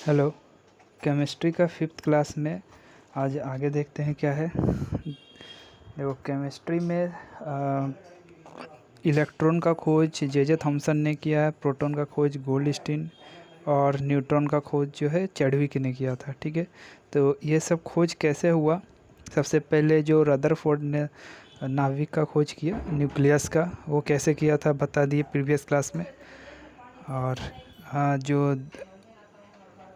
Hello. Chemistry का fifth class में आज आगे देखते हैं क्या है। देखो केमिस्ट्री में इलेक्ट्रॉन का खोज जे थॉमसन ने किया है, प्रोटॉन का खोज गोल्डस्टीन और न्यूट्रॉन का खोज जो है चैडविक ने किया था। ठीक है, तो ये सब खोज कैसे हुआ। सबसे पहले जो रदरफोर्ड ने नाभिक का खोज किया, न्यूक्लियस का, वो कैसे किया था बता दिए प्रीवियस क्लास में। और जो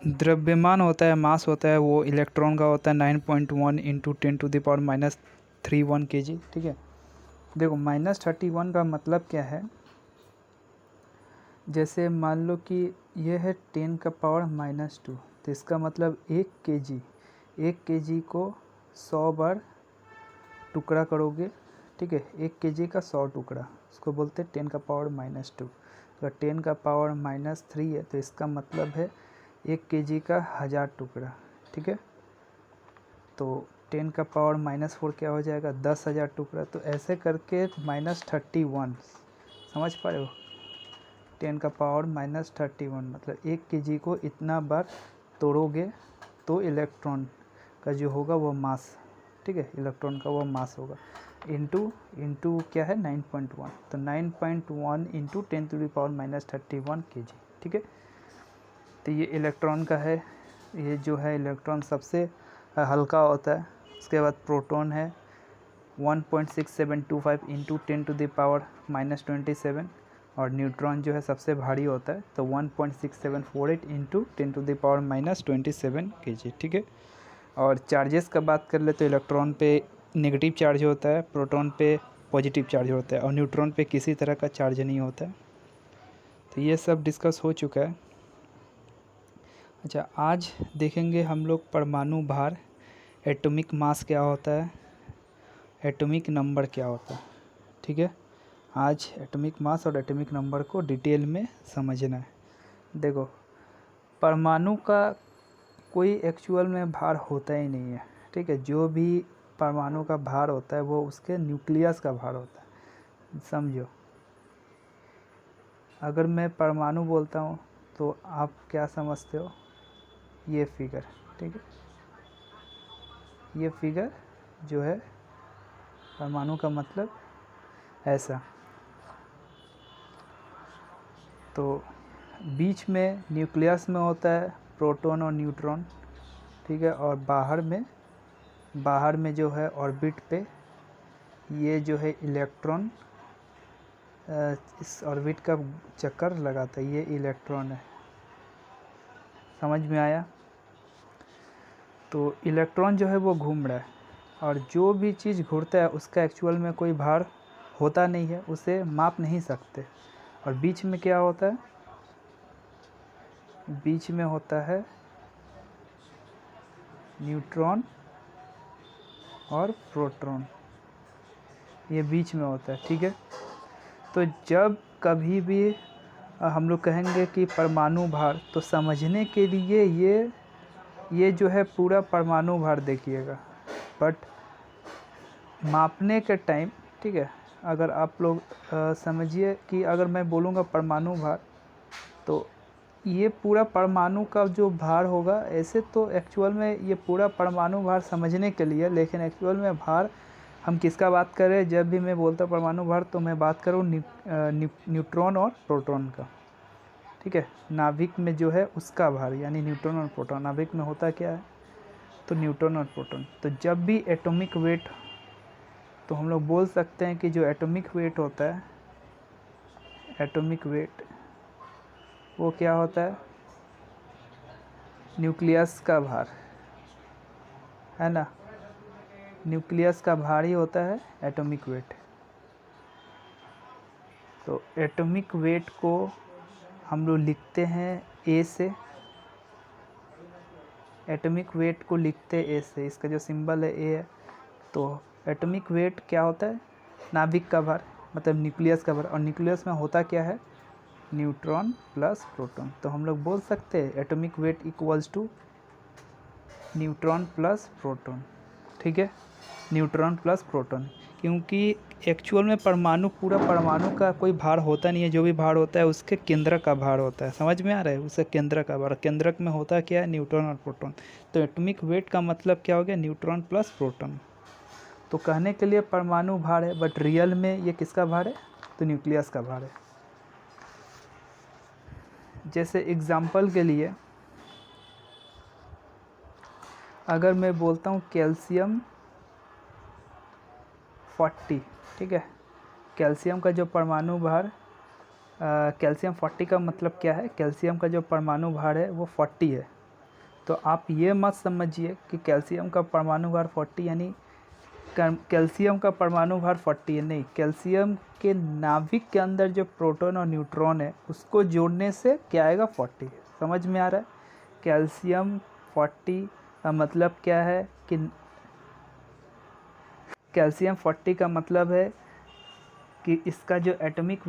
द्रव्यमान होता है, मास होता है, वो इलेक्ट्रॉन का होता है 9.1 इंटू 10⁻³ kg। ठीक है, देखो -31 का मतलब क्या है। जैसे मान लो कि ये है 10⁻², तो इसका मतलब 1 kg को 100 बार टुकड़ा करोगे। ठीक है, 1 kg का 100 टुकड़ा, उसको बोलते हैं 10⁻²। अगर 10⁻³ है तो इसका मतलब है 1 kg का 1000 टुकड़ा। ठीक है, तो 10⁻⁻4 क्या हो जाएगा, 10,000 टुकड़ा। तो ऐसे करके -31 समझ पा रहे हो। 10⁻⁻31 मतलब 1 kg को इतना बार तोड़ोगे तो इलेक्ट्रॉन का जो होगा वो मास, ठीक है, इलेक्ट्रॉन का वो मास होगा। इंटू क्या है 9.1, तो 9.1 इंटू 10⁻31 kg। ठीक है, तो ये इलेक्ट्रॉन का है। ये जो है इलेक्ट्रॉन सबसे हल्का होता है। उसके बाद प्रोटॉन है 1.6725 इंटू 10⁻⁻27, और न्यूट्रॉन जो है सबसे भारी होता है, तो 1.6748 इंटू 10⁻⁻27 kg। ठीक है, और चार्जेस का बात कर ले तो इलेक्ट्रॉन पे नेगेटिव चार्ज होता है, प्रोटॉन पे पॉजिटिव चार्ज होता है, और न्यूट्रॉन पे किसी तरह का चार्ज नहीं होता है। तो ये सब डिस्कस हो चुका है। अच्छा, आज देखेंगे हम लोग परमाणु भार, एटॉमिक मास क्या होता है, एटॉमिक नंबर क्या होता है। ठीक है, आज एटॉमिक मास और एटॉमिक नंबर को डिटेल में समझना है। देखो, परमाणु का कोई एक्चुअल में भार होता ही नहीं है। ठीक है, जो भी परमाणु का भार होता है वो उसके न्यूक्लियस का भार होता है। समझो, अगर मैं परमाणु बोलता हूँ तो आप क्या समझते हो, ये फिगर। ठीक है, ये फिगर जो है परमाणु का मतलब ऐसा। तो बीच में न्यूक्लियस में होता है प्रोटॉन और न्यूट्रॉन। ठीक है, और बाहर में जो है ऑर्बिट पे ये जो है इलेक्ट्रॉन इस ऑर्बिट का चक्कर लगाता है, ये इलेक्ट्रॉन है। समझ में आया। तो इलेक्ट्रॉन जो है वो घूम रहा है, और जो भी चीज़ घूरता है उसका एक्चुअल में कोई भार होता नहीं है, उसे माप नहीं सकते। और बीच में क्या होता है, बीच में होता है न्यूट्रॉन और प्रोटॉन, ये बीच में होता है। ठीक है, तो जब कभी भी हम लोग कहेंगे कि परमाणु भार, तो समझने के लिए ये जो है पूरा परमाणु भार देखिएगा। बट मापने के टाइम, ठीक है, अगर आप लोग समझिए कि अगर मैं बोलूँगा परमाणु भार, तो ये पूरा परमाणु का जो भार होगा, ऐसे तो एक्चुअल में ये पूरा परमाणु भार समझने के लिए, लेकिन एक्चुअल में भार हम किसका बात कर रहे हैं। जब भी मैं बोलता परमाणु भार तो मैं बात करूँ न्यूट्रॉन और प्रोटॉन का। ठीक है, नाभिक में जो है उसका भार, यानी न्यूट्रॉन और प्रोटॉन। नाभिक में होता क्या है, तो न्यूट्रॉन और प्रोटॉन। तो जब भी एटॉमिक वेट, तो हम लोग बोल सकते हैं कि जो एटॉमिक वेट होता है, एटॉमिक वेट वो क्या होता है, न्यूक्लियस का भार, है ना। न्यूक्लियस का भार ही होता है एटॉमिक वेट। तो एटॉमिक वेट को हम लोग लिखते हैं ए से, एटॉमिक वेट को लिखते हैं ए से, इसका जो सिंबल है ए है। तो एटॉमिक वेट क्या होता है, नाभिक का भार, मतलब न्यूक्लियस का भार। और न्यूक्लियस में होता क्या है, न्यूट्रॉन प्लस प्रोटॉन। तो हम लोग बोल सकते हैं atomic weight equals to neutron plus proton. ठीक है, न्यूट्रॉन प्लस प्रोटॉन, क्योंकि एक्चुअल में परमाणु, पूरा परमाणु का कोई भार होता नहीं है, जो भी भार होता है उसके केंद्रक का भार होता है। समझ में आ रहा है? उसके केंद्रक का भार, केंद्रक में होता क्या है? न्यूट्रॉन और प्रोटॉन। तो एटॉमिक वेट का मतलब क्या हो गया? Neutron plus proton. तो कहने के लिए परमाणु भार है, बट रियल में ये किसका भार है? तो न्यूक्लियस का भार है। जैसे एग्जाम्पल के लिए अगर मैं बोलता हूँ कैल्शियम 40, ठीक है, कैल्शियम का जो परमाणु भार, कैल्शियम 40 का मतलब क्या है? कैल्शियम का जो परमाणु भार है वो 40 है। तो आप ये मत समझिए कि कैल्शियम का परमाणु भार 40 यानी कैल्शियम का परमाणु भार 40 है, नहीं। कैल्शियम के नाभिक के अंदर जो प्रोटॉन और न्यूट्रॉन है उसको जोड़ने से क्या आएगा? 40। समझ में आ रहा है? कैल्शियम 40 का मतलब क्या है कि कैल्शियम 40 का मतलब है कि इसका जो एटॉमिक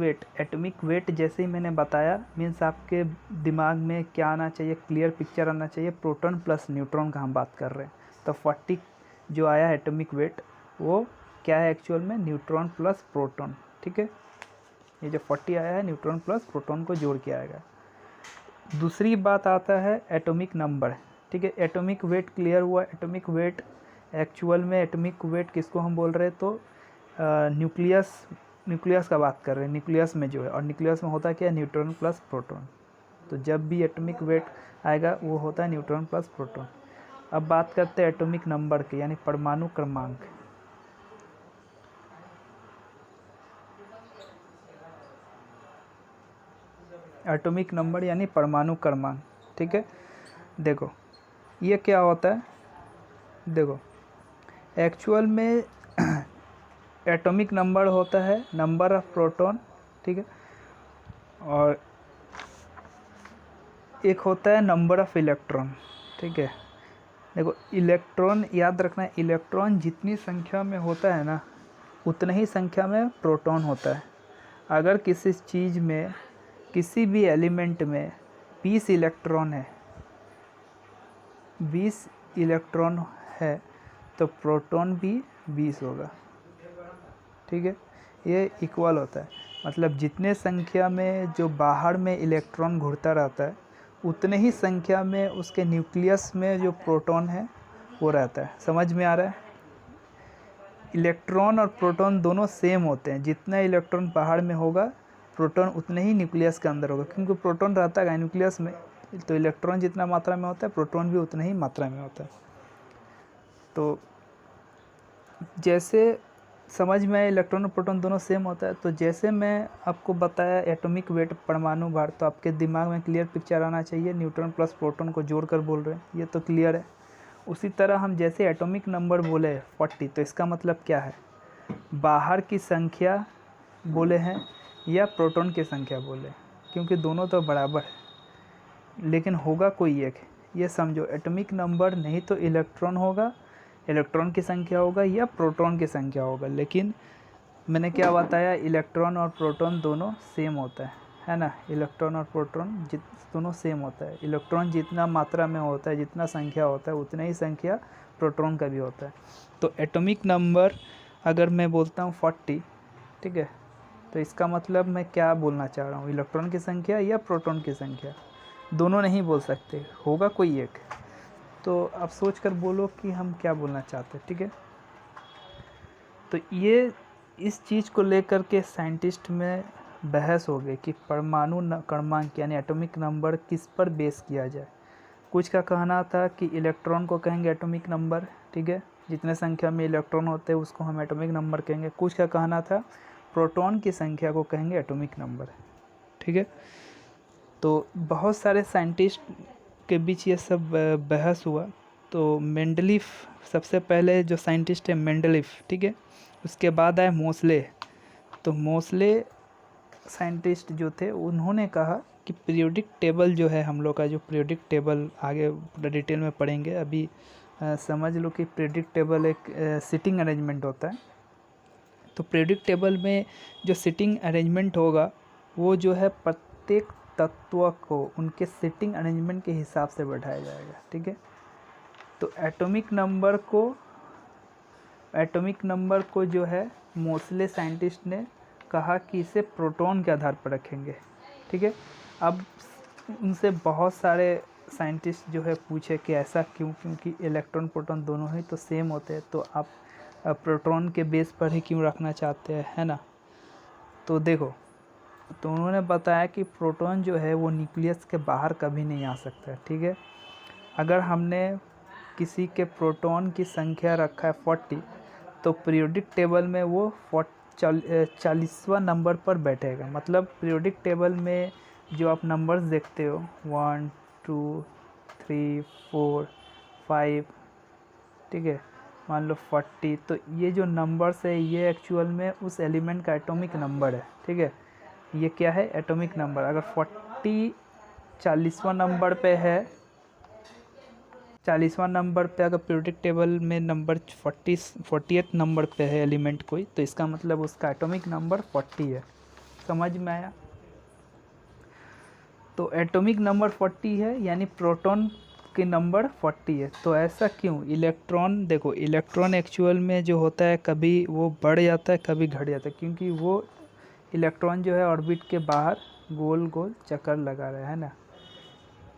वेट जैसे ही मैंने बताया, मीन्स आपके दिमाग में क्या आना चाहिए? क्लियर पिक्चर आना चाहिए। प्रोटॉन प्लस न्यूट्रॉन का हम बात कर रहे हैं। तो 40 जो आया एटॉमिक वेट वो क्या है एक्चुअल में? न्यूट्रॉन प्लस प्रोटॉन, ठीक है। ये जो 40 आया है न्यूट्रॉन प्लस प्रोटॉन को जोड़ के आएगा। दूसरी बात आता है एटॉमिक नंबर, ठीक है। एटॉमिक वेट क्लियर हुआ। एटॉमिक वेट एक्चुअल में एटॉमिक वेट किसको हम बोल रहे हैं? तो न्यूक्लियस का बात कर रहे हैं। न्यूक्लियस में जो है, और न्यूक्लियस में होता क्या है? Neutron plus proton. तो जब भी एटॉमिक वेट आएगा वो होता है न्यूट्रॉन प्लस प्रोटॉन। अब बात करते हैं एटॉमिक नंबर की, यानी परमाणु क्रमांक। एटॉमिक नंबर यानी परमाणु क्रमांक, ठीक है। देखो ये क्या होता है? देखो एक्चुअल में एटॉमिक नंबर होता है नंबर ऑफ प्रोटॉन, ठीक है, और एक होता है नंबर ऑफ इलेक्ट्रॉन, ठीक है। देखो इलेक्ट्रॉन याद रखना है, इलेक्ट्रॉन जितनी संख्या में होता है ना उतनी ही संख्या में प्रोटॉन होता है। अगर किसी चीज़ में, किसी भी एलिमेंट में 20 इलेक्ट्रॉन है, 20 इलेक्ट्रॉन है तो प्रोटॉन भी 20 होगा, ठीक है। ये इक्वल होता है, मतलब जितने संख्या में जो बाहर में इलेक्ट्रॉन घूरता रहता है उतने ही संख्या में उसके न्यूक्लियस में जो प्रोटॉन है वो रहता है। समझ में आ रहा है? इलेक्ट्रॉन और प्रोटॉन दोनों सेम होते हैं। जितना इलेक्ट्रॉन बाहर में होगा प्रोटॉन उतने ही न्यूक्लियस के अंदर होगा, क्योंकि प्रोटॉन रहता है न्यूक्लियस में। तो इलेक्ट्रॉन जितना मात्रा में होता है प्रोटॉन भी उतने ही मात्रा में होता है। तो जैसे समझ में आया इलेक्ट्रॉन और प्रोटॉन दोनों सेम होता है। तो जैसे मैं आपको बताया एटॉमिक वेट परमाणु भार, तो आपके दिमाग में क्लियर पिक्चर आना चाहिए। न्यूट्रॉन प्लस प्रोटॉन को जोड़कर बोल रहे हैं, ये तो क्लियर है। उसी तरह हम जैसे एटॉमिक नंबर बोले 40, तो इसका मतलब क्या है? बाहर की संख्या बोले हैं या प्रोटॉन की संख्या बोले, क्योंकि दोनों तो बराबर है, लेकिन होगा कोई एक। ये समझो एटॉमिक नंबर नहीं तो इलेक्ट्रॉन होगा, इलेक्ट्रॉन की संख्या होगा, या प्रोटॉन की संख्या होगा। लेकिन मैंने क्या बताया? इलेक्ट्रॉन और प्रोटॉन दोनों सेम होता है ना। इलेक्ट्रॉन और प्रोटॉन दोनों सेम होता है। इलेक्ट्रॉन जितना मात्रा में होता है, जितना संख्या होता है, उतना ही संख्या प्रोटॉन का भी होता है। तो एटॉमिक नंबर अगर मैं बोलता हूँ 40, ठीक है, तो इसका मतलब मैं क्या बोलना चाह रहा हूँ? इलेक्ट्रॉन की संख्या या प्रोटॉन की संख्या? दोनों नहीं बोल सकते, होगा कोई एक। तो आप सोच कर बोलो कि हम क्या बोलना चाहते हैं, ठीक है। तो ये इस चीज़ को लेकर के साइंटिस्ट में बहस हो गई कि परमाणु क्रमांक यानी एटॉमिक नंबर किस पर बेस किया जाए। कुछ का कहना था कि इलेक्ट्रॉन को कहेंगे एटॉमिक नंबर, ठीक है, जितने संख्या में इलेक्ट्रॉन होते हैं उसको हम एटॉमिक नंबर कहेंगे। कुछ का कहना था प्रोटॉन की संख्या को कहेंगे एटॉमिक नंबर, ठीक है। तो बहुत सारे साइंटिस्ट के बीच ये सब बहस हुआ। तो मेंडलीफ सबसे पहले जो साइंटिस्ट है मेंडलीफ, ठीक है, उसके बाद आए मोसले। तो मोसले साइंटिस्ट जो थे उन्होंने कहा कि पीरियोडिक टेबल जो है हम लोग का, जो पीरियोडिक टेबल आगे पूरा डिटेल में पढ़ेंगे, अभी समझ लो कि पीरियोडिक टेबल एक सिटिंग अरेंजमेंट होता है। तो पीरियोडिक टेबल में जो सिटिंग अरेंजमेंट होगा वो जो है प्रत्येक तत्व को उनके सिटिंग अरेंजमेंट के हिसाब से बैठाया जाएगा, ठीक है। तो एटॉमिक नंबर को एटॉमिक नंबर को जो है मोस्ले साइंटिस्ट ने कहा कि इसे प्रोटॉन के आधार पर रखेंगे, ठीक है। अब उनसे बहुत सारे साइंटिस्ट जो है पूछे कि ऐसा क्यों, क्योंकि इलेक्ट्रॉन प्रोटॉन दोनों ही तो सेम होते हैं, तो आप प्रोटॉन के बेस पर ही क्यों रखना चाहते हैं, है ना। तो देखो, तो उन्होंने बताया कि प्रोटॉन जो है वो न्यूक्लियस के बाहर कभी नहीं आ सकता है, ठीक है। अगर हमने किसी के प्रोटॉन की संख्या रखा है 40, तो पीरियोडिक टेबल में वो 40वां नंबर पर बैठेगा। मतलब पीरियोडिक टेबल में जो आप नंबर्स देखते हो 1 2 3 4 5, ठीक है, मान लो 40, तो ये जो नंबर्स है ये एक्चुअल में उस एलिमेंट का एटॉमिक नंबर है, ठीक है। ये क्या है, एटॉमिक नंबर। अगर 40 40वां नंबर पे है, 40वां नंबर पे अगर पीरियोडिक टेबल में नंबर 40th नंबर पे है एलिमेंट कोई, तो इसका मतलब उसका एटॉमिक नंबर 40 है। समझ में आया। तो एटॉमिक नंबर 40 है, यानी प्रोटॉन के नंबर 40 है। तो ऐसा क्यों, इलेक्ट्रॉन, देखो इलेक्ट्रॉन एक्चुअल में जो होता है कभी वो बढ़ जाता है कभी घट जाता है, क्योंकि वो इलेक्ट्रॉन जो है ऑर्बिट के बाहर गोल गोल चक्कर लगा रहा है ना।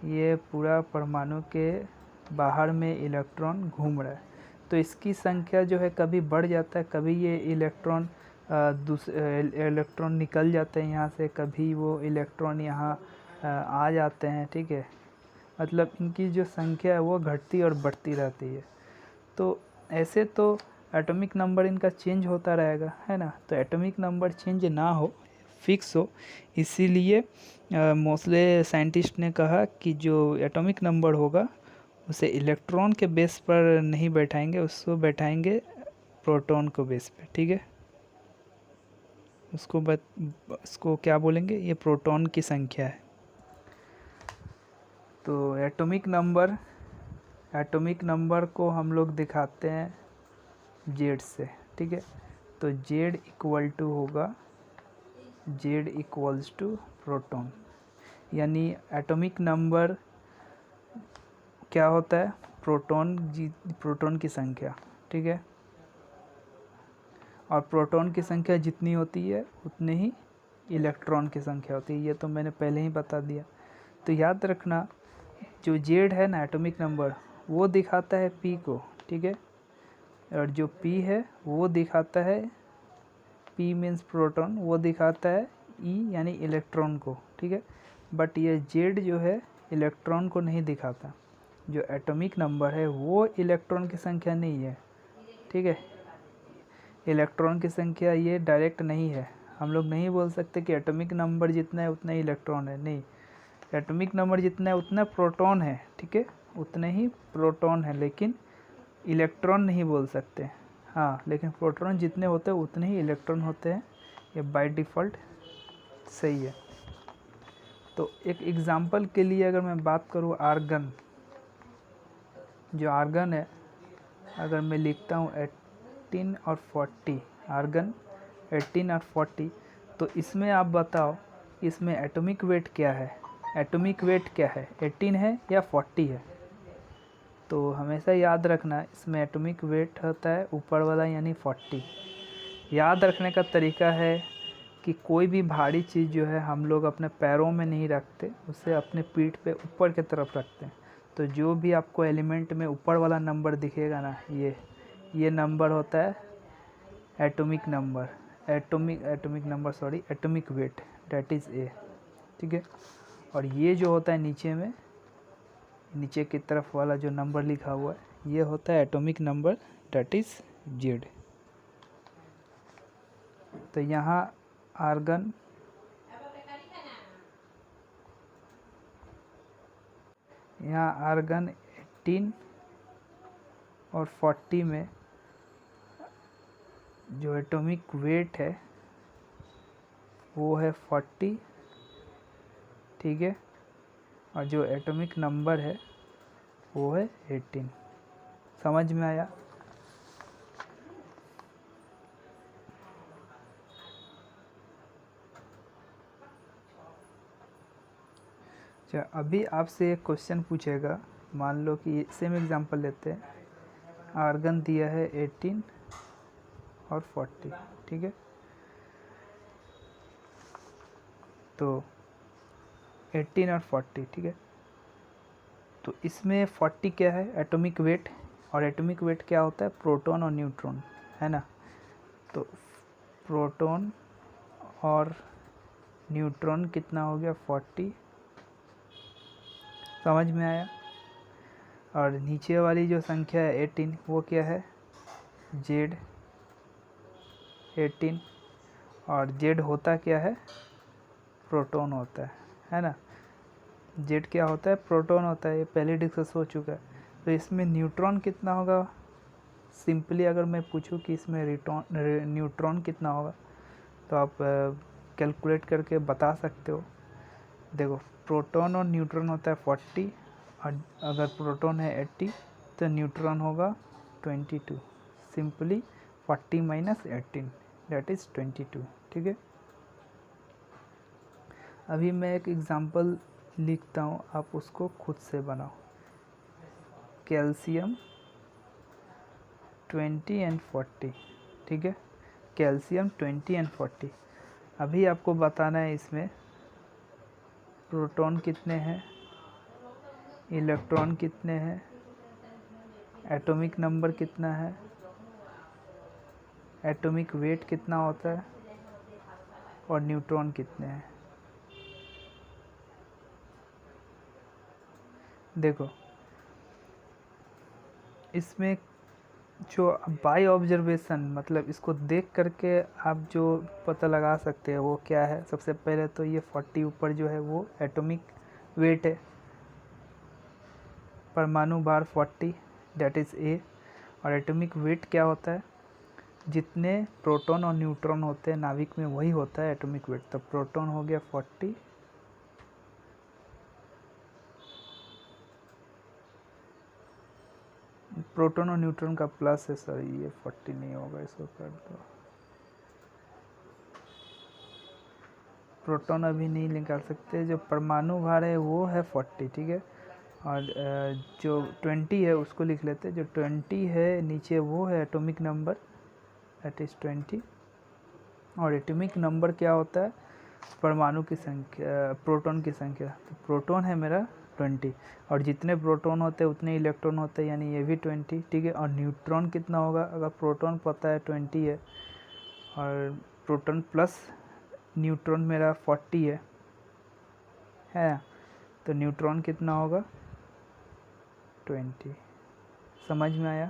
ये पूरा परमाणु के बाहर में इलेक्ट्रॉन घूम रहा है, तो इसकी संख्या जो है कभी बढ़ जाता है, कभी ये इलेक्ट्रॉन इलेक्ट्रॉन निकल जाते हैं यहाँ से, कभी वो इलेक्ट्रॉन यहाँ आ जाते हैं, ठीक है। मतलब इनकी जो संख्या है वो घटती और बढ़ती रहती है। तो ऐसे तो एटॉमिक नंबर इनका चेंज होता रहेगा, है ना। तो एटॉमिक नंबर चेंज ना हो, फिक्स हो, इसीलिए मोस्ले साइंटिस्ट ने कहा कि जो एटॉमिक नंबर होगा उसे इलेक्ट्रॉन के बेस पर नहीं बैठाएंगे, उसको बैठाएंगे प्रोटॉन को बेस पे, ठीक है। उसको क्या बोलेंगे, ये प्रोटॉन की संख्या है। तो एटॉमिक नंबर को हम लोग दिखाते हैं जेड से, ठीक है। तो जेड इक्वल टू होगा, जेड इक्वल्स टू प्रोटॉन, यानी एटॉमिक नंबर क्या होता है, प्रोटॉन की संख्या, ठीक है। और प्रोटॉन की संख्या जितनी होती है उतने ही इलेक्ट्रॉन की संख्या होती है, ये तो मैंने पहले ही बता दिया। तो याद रखना, जो जेड है ना एटॉमिक नंबर, वो दिखाता है पी को, ठीक है। और जो पी है वो दिखाता है, पी मीन्स प्रोटॉन, वो दिखाता है ई यानी इलेक्ट्रॉन को, ठीक है। बट ये जेड जो है इलेक्ट्रॉन को नहीं दिखाता। जो एटॉमिक नंबर है वो इलेक्ट्रॉन की संख्या नहीं है, ठीक है। इलेक्ट्रॉन की संख्या ये डायरेक्ट नहीं है। हम लोग नहीं बोल सकते कि एटॉमिक नंबर जितना है उतना ही इलेक्ट्रॉन है, नहीं। एटॉमिक नंबर जितना है उतना प्रोटॉन है, ठीक है, उतने ही प्रोटॉन है, लेकिन इलेक्ट्रॉन नहीं बोल सकते। हाँ, लेकिन प्रोटॉन जितने होते हैं उतने ही इलेक्ट्रॉन होते हैं, ये बाय डिफ़ॉल्ट सही है। तो एक एग्ज़ाम्पल के लिए अगर मैं बात करूँ, आर्गन, जो आर्गन है, अगर मैं लिखता हूँ 18 और 40, आर्गन 18 और 40, तो इसमें आप बताओ इसमें एटॉमिक वेट क्या है, एटॉमिक वेट क्या है, 18 है या 40 है। तो हमेशा याद रखना इसमें एटॉमिक वेट होता है ऊपर वाला यानी 40। याद रखने का तरीका है कि कोई भी भारी चीज़ जो है हम लोग अपने पैरों में नहीं रखते, उसे अपने पीठ पे ऊपर की तरफ रखते हैं। तो जो भी आपको एलिमेंट में ऊपर वाला नंबर दिखेगा ना, ये नंबर होता है atomic number, atomic weight, that is a, ठीक है। और ये जो होता है नीचे में, नीचे की तरफ वाला जो नंबर लिखा हुआ है, ये होता है atomic number, that is Z. तो यहाँ आर्गन यहाँ आर्गन 18 और 40 में जो एटॉमिक वेट है वो है 40, ठीक है। और जो एटॉमिक नंबर है वो है 18। समझ में आया। अच्छा, अभी आपसे एक क्वेश्चन पूछेगा, मान लो कि सेम एग्जांपल लेते हैं, आर्गन दिया है 18 और 40, ठीक है। तो 18 और 40, ठीक है। तो इसमें 40 क्या है, एटॉमिक वेट, और एटॉमिक वेट क्या होता है, प्रोटॉन और न्यूट्रॉन, है ना। तो प्रोटॉन और न्यूट्रॉन कितना हो गया, 40, समझ में आया। और नीचे वाली जो संख्या है 18, वो क्या है, जेड 18, और जेड होता क्या है, प्रोटॉन होता है ना। जेड क्या होता है, प्रोटॉन होता है, ये पहले डिस्कस हो चुका है। तो इसमें न्यूट्रॉन कितना होगा, सिंपली अगर मैं पूछूं कि इसमें न्यूट्रॉन कितना होगा, तो आप कैलकुलेट करके बता सकते हो। देखो, प्रोटॉन और न्यूट्रॉन होता है 40, और अगर प्रोटॉन है 80 तो न्यूट्रॉन होगा 22। सिंपली 40 माइनस 18 दैट इज़ 22, ठीक है। अभी मैं एक एग्ज़ाम्पल लिखता हूँ, आप उसको खुद से बनाओ। कैल्शियम 20 एंड 40, ठीक है। Calcium 20 and 40। अभी आपको बताना है इसमें प्रोटॉन कितने हैं, इलेक्ट्रॉन कितने हैं, एटॉमिक नंबर कितना है, एटॉमिक वेट कितना होता है, और न्यूट्रॉन कितने हैं। देखो, इसमें जो बाय ऑब्जर्वेशन, मतलब इसको देख करके आप जो पता लगा सकते हैं वो क्या है। सबसे पहले तो ये 40 ऊपर जो है वो एटॉमिक वेट है, परमाणु भार 40 दैट इज़ ए। और एटॉमिक वेट क्या होता है, जितने प्रोटॉन और न्यूट्रॉन होते हैं नाभिक में वही होता है एटॉमिक वेट। तो प्रोटॉन हो गया 40, प्रोटॉन और न्यूट्रॉन का प्लस है, सर ये 40 नहीं होगा, इसको कर दो। प्रोटॉन अभी नहीं निकाल सकते, जो परमाणु भार है वो है 40, ठीक है। और जो 20 है उसको लिख लेते हैं। जो 20 है नीचे वो है एटॉमिक नंबर, दैट इज़ 20। और एटॉमिक नंबर क्या होता है, परमाणु की संख्या, प्रोटॉन की संख्या। तो प्रोटॉन है मेरा 20, और जितने प्रोटॉन होते हैं उतने इलेक्ट्रॉन होते हैं, यानी ये भी 20, ठीक है। और न्यूट्रॉन कितना होगा, अगर प्रोटॉन पता है 20 है, और प्रोटॉन प्लस न्यूट्रॉन मेरा 40 है, तो न्यूट्रॉन कितना होगा 20। समझ में आया।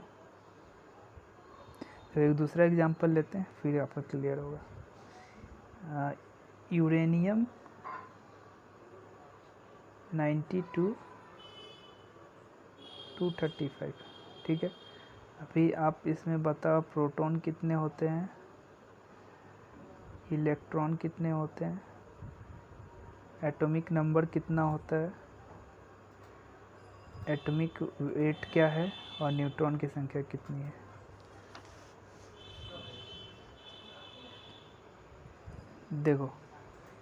फिर एक दूसरा एग्जांपल लेते हैं, फिर आपका क्लियर होगा। यूरेनियम 92 235, ठीक है। अभी आप इसमें बताओ प्रोटॉन कितने होते हैं, इलेक्ट्रॉन कितने होते हैं, एटॉमिक नंबर कितना होता है, एटॉमिक वेट क्या है, और न्यूट्रॉन की संख्या कितनी है। देखो,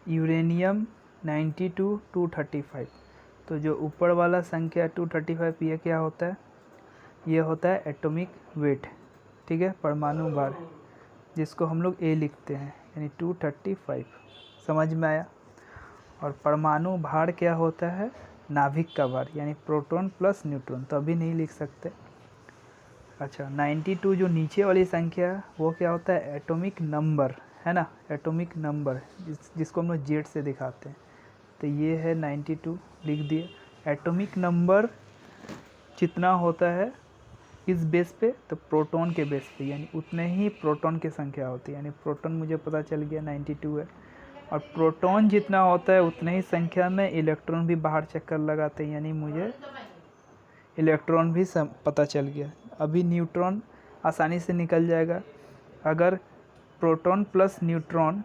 यूरेनियम 92 235, तो जो ऊपर वाला संख्या 235 ये क्या होता है, ये होता है एटॉमिक वेट, ठीक है, परमाणु भार, जिसको हम लोग ए लिखते हैं, यानी 235। समझ में आया। और परमाणु भार क्या होता है, नाभिक का भार, यानी प्रोटॉन प्लस न्यूट्रॉन, तो अभी नहीं लिख सकते। अच्छा, 92 जो नीचे वाली संख्या है वो क्या होता है, एटॉमिक नंबर, है ना, एटॉमिक नंबर जिसको हम लोग जेड से दिखाते हैं। तो ये है 92, लिख दिए। एटॉमिक नंबर जितना होता है इस बेस पे, तो प्रोटॉन के बेस पे, यानी उतने ही प्रोटॉन की संख्या होती है, यानी प्रोटॉन मुझे पता चल गया 92 है। और प्रोटॉन जितना होता है उतने ही संख्या में इलेक्ट्रॉन भी बाहर चक्कर लगाते हैं, यानी मुझे इलेक्ट्रॉन भी पता चल गया। अभी न्यूट्रॉन आसानी से निकल जाएगा। अगर proton plus neutron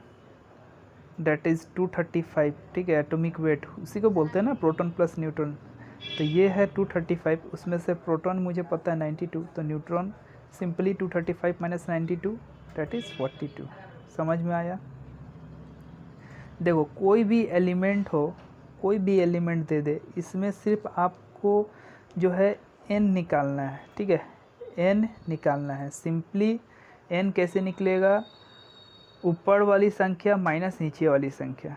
that is 235, ठीक है, एटॉमिक वेट उसी को बोलते हैं ना, प्रोटॉन प्लस न्यूट्रॉन। तो ये है 235, उसमें से प्रोटॉन मुझे पता है 92, तो neutron simply 235 minus 92 that is 42। समझ में आया। देखो, कोई भी एलिमेंट हो, कोई भी एलिमेंट दे दे, इसमें सिर्फ आपको जो है n निकालना है, ठीक है, n निकालना है। सिंपली n कैसे निकलेगा, ऊपर वाली संख्या माइनस नीचे वाली संख्या।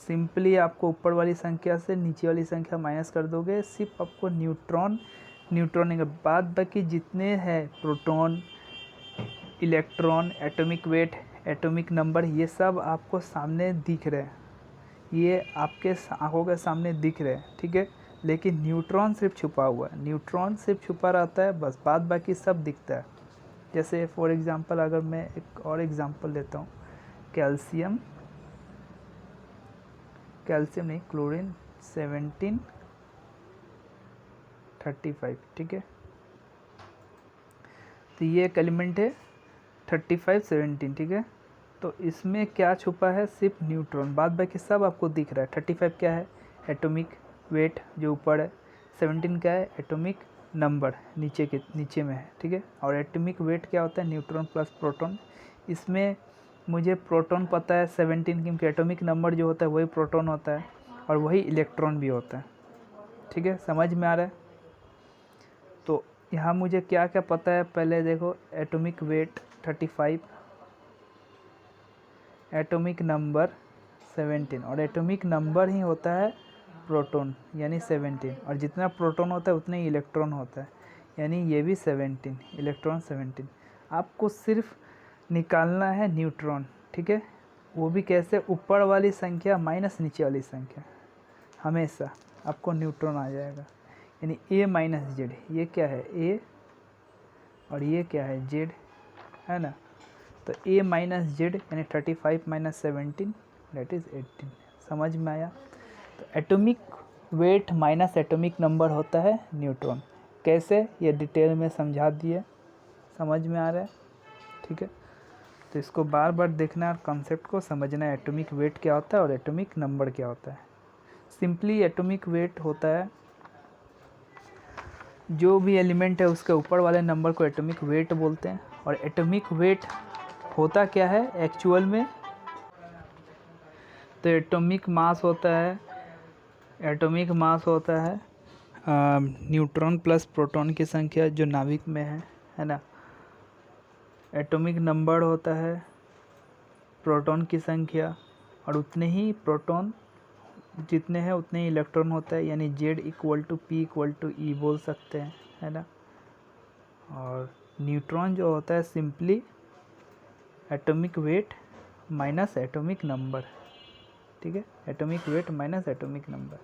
सिंपली आपको ऊपर वाली संख्या से नीचे वाली संख्या माइनस कर दोगे, सिर्फ आपको न्यूट्रॉन के बाद बाकी जितने हैं proton, electron, atomic weight, atomic number, ये सब आपको सामने दिख रहे हैं, ये आपके आंखों के सामने दिख रहे हैं, ठीक है। लेकिन न्यूट्रॉन सिर्फ छुपा हुआ है, न्यूट्रॉन सिर्फ छुपा रहता है, बस बाद बाकी सब दिखता है। जैसे फॉर एग्जांपल अगर मैं एक और एग्जांपल लेता हूँ, कैल्शियम नहीं, क्लोरीन 1735, ठीक है। तो ये एक एलिमेंट है 3517, ठीक है। तो इसमें क्या छुपा है, सिर्फ न्यूट्रॉन, बाद बाकी सब आपको दिख रहा है। 35 क्या है, एटॉमिक वेट जो ऊपर है, 17 क्या है, एटॉमिक नंबर नीचे में है, ठीक है। और एटॉमिक वेट क्या होता है, न्यूट्रॉन प्लस प्रोटॉन। इसमें मुझे प्रोटॉन पता है 17, क्योंकि एटॉमिक नंबर जो होता है वही प्रोटॉन होता है और वही इलेक्ट्रॉन भी होता है, ठीक है। समझ में आ रहा है। तो यहाँ मुझे क्या क्या पता है, पहले देखो, एटॉमिक वेट 35, एटॉमिक नंबर 17, और एटॉमिक नंबर ही होता है प्रोटॉन यानी 17, और जितना प्रोटॉन होता है उतना ही इलेक्ट्रॉन होता है, यानी ये भी 17, इलेक्ट्रॉन 17। आपको सिर्फ निकालना है न्यूट्रॉन, ठीक है। वो भी कैसे, ऊपर वाली संख्या माइनस नीचे वाली संख्या, हमेशा आपको न्यूट्रॉन आ जाएगा। यानी a माइनस जेड, ये क्या है a और ये क्या है z, है ना। तो a माइनस जेड यानी 35 माइनस 17 दैट इज़ 18। समझ में आया। तो atomic weight minus atomic number होता है न्यूट्रॉन। कैसे, ये डिटेल में समझा दिए, समझ में आ रहा है, ठीक है। तो इसको बार बार देखना है और कॉन्सेप्ट को समझना है, एटॉमिक वेट क्या होता है और एटॉमिक नंबर क्या होता है। सिंपली एटॉमिक वेट होता है जो भी एलिमेंट है उसके ऊपर वाले नंबर को एटॉमिक वेट बोलते हैं। और एटॉमिक वेट होता क्या है एक्चुअल में, तो एटॉमिक मास होता है न्यूट्रॉन प्लस प्रोटॉन की संख्या जो नाभिक में है ना। एटॉमिक नंबर होता है प्रोटॉन की संख्या, और उतने ही प्रोटॉन जितने हैं उतने ही इलेक्ट्रॉन होता है, यानी Z equal to P equal to E बोल सकते हैं, है ना। और न्यूट्रॉन जो होता है simply atomic weight minus atomic number, ठीक है। Atomic weight minus atomic number.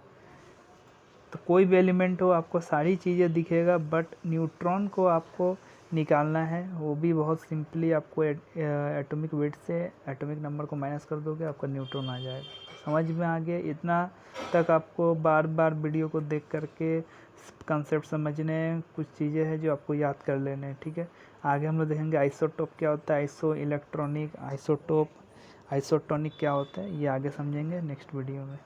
तो कोई भी एलिमेंट हो आपको सारी चीज़ें दिखेगा, बट न्यूट्रॉन को आपको निकालना है, वो भी बहुत सिंपली आपको एटॉमिक वेट से एटॉमिक नंबर को माइनस कर दोगे, आपका न्यूट्रॉन आ जाएगा। समझ में आ गया। इतना तक आपको बार बार वीडियो को देख करके कंसेप्ट समझने, कुछ चीज़ें हैं जो आपको याद कर लेने हैं, ठीक है। आगे हम लोग देखेंगे आइसोटोप क्या होता है, आइसोटोनिक क्या होता है, ये आगे समझेंगे नेक्स्ट वीडियो में।